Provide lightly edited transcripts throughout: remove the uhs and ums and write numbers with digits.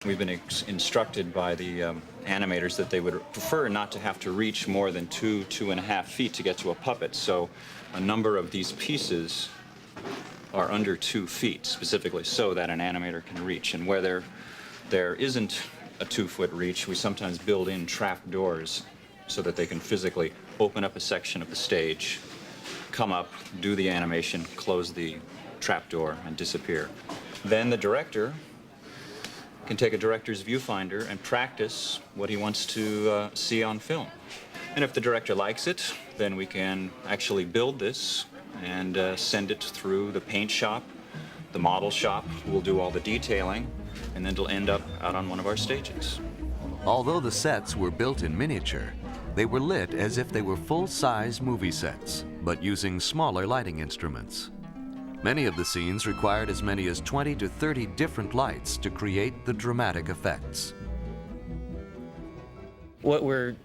We've been instructed by the animators that they would prefer not to have to reach more than 2.5 feet to get to a puppet. So a number of these pieces are under 2 feet, specifically so that an animator can reach. And where there isn't a 2-foot reach, we sometimes build in trap doors so that they can physically open up a section of the stage, come up, do the animation, close the trap door, and disappear. Then the director can take a director's viewfinder and practice what he wants to see on film. And if the director likes it, then we can actually build this and send it through the paint shop, the model shop, who will do all the detailing, and then it'll end up out on one of our stages. Although the sets were built in miniature, they were lit as if they were full-size movie sets, but using smaller lighting instruments. Many of the scenes required as many as 20 to 30 different lights to create the dramatic effects. What we're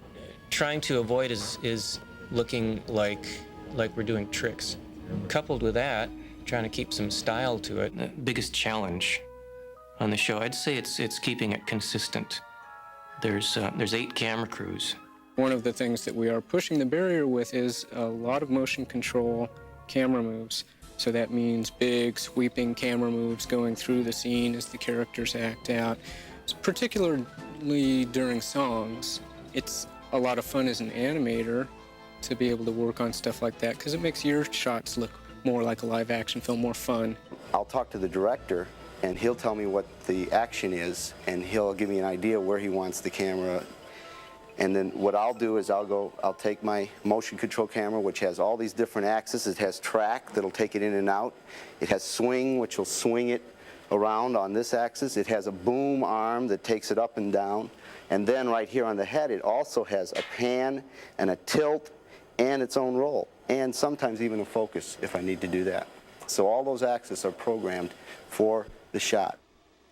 trying to avoid is looking like we're doing tricks. Coupled with that, trying to keep some style to it. The biggest challenge on the show, I'd say it's keeping it consistent. There's 8 camera crews. One of the things that we are pushing the barrier with is a lot of motion control camera moves. So that means big, sweeping camera moves going through the scene as the characters act out. Particularly during songs, it's a lot of fun as an animator to be able to work on stuff like that because it makes your shots look more like a live-action film, more fun. I'll talk to the director, and he'll tell me what the action is, and he'll give me an idea where he wants the camera. And then what I'll do is I'll take my motion control camera, which has all these different axes. It has track that'll take it in and out. It has swing, which will swing it around on this axis. It has a boom arm that takes it up and down. And then right here on the head, it also has a pan and a tilt and its own roll, and sometimes even a focus if I need to do that. So all those axes are programmed for the shot.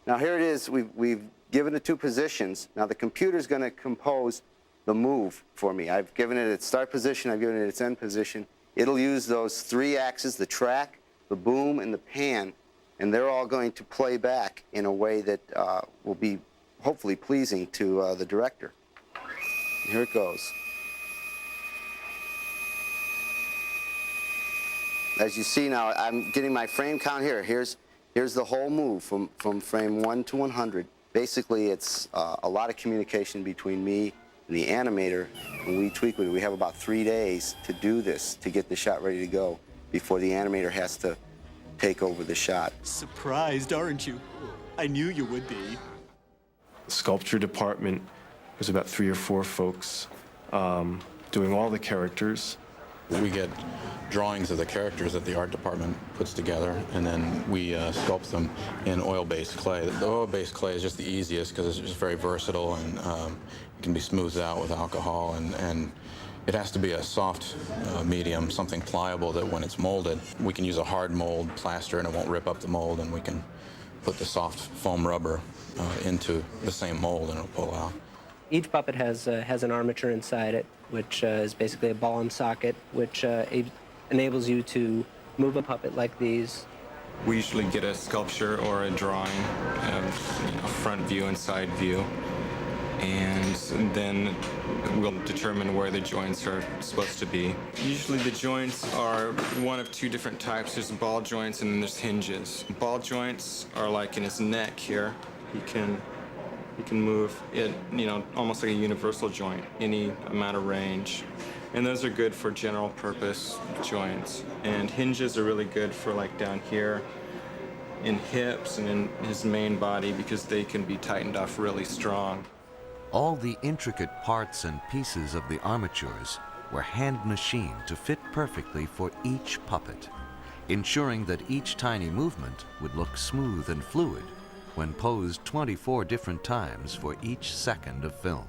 Now here it is. We've given it 2 positions. Now the computer's going to compose the move for me. I've given it its start position, I've given it its end position. It'll use those 3 axes, the track, the boom, and the pan, and they're all going to play back in a way that will be hopefully pleasing to the director. And here it goes. As you see now, I'm getting my frame count here. Here's the whole move from frame 1 to 100. Basically, it's a lot of communication between me and the animator, and we tweak with it. We have about 3 days to do this, to get the shot ready to go before the animator has to take over the shot. Surprised, aren't you? I knew you would be. The sculpture department was about 3 or 4 folks doing all the characters. We get drawings of the characters that the art department puts together, and then we sculpt them in oil-based clay. The oil-based clay is just the easiest because it's just very versatile, and it can be smoothed out with alcohol, and it has to be a soft medium, something pliable that when it's molded, we can use a hard mold plaster and it won't rip up the mold, and we can put the soft foam rubber into the same mold and it'll pull out. Each puppet has an armature inside it, which is basically a ball and socket, which enables you to move a puppet like these. We usually get a sculpture or a drawing of front view and side view, and then we'll determine where the joints are supposed to be. Usually the joints are one of 2 different types. There's ball joints and then there's hinges. Ball joints are like in his neck here. He can move it, almost like a universal joint, any amount of range. And those are good for general purpose joints. And hinges are really good for like down here in hips and in his main body because they can be tightened off really strong. All the intricate parts and pieces of the armatures were hand machined to fit perfectly for each puppet, ensuring that each tiny movement would look smooth and fluid when posed 24 different times for each second of film.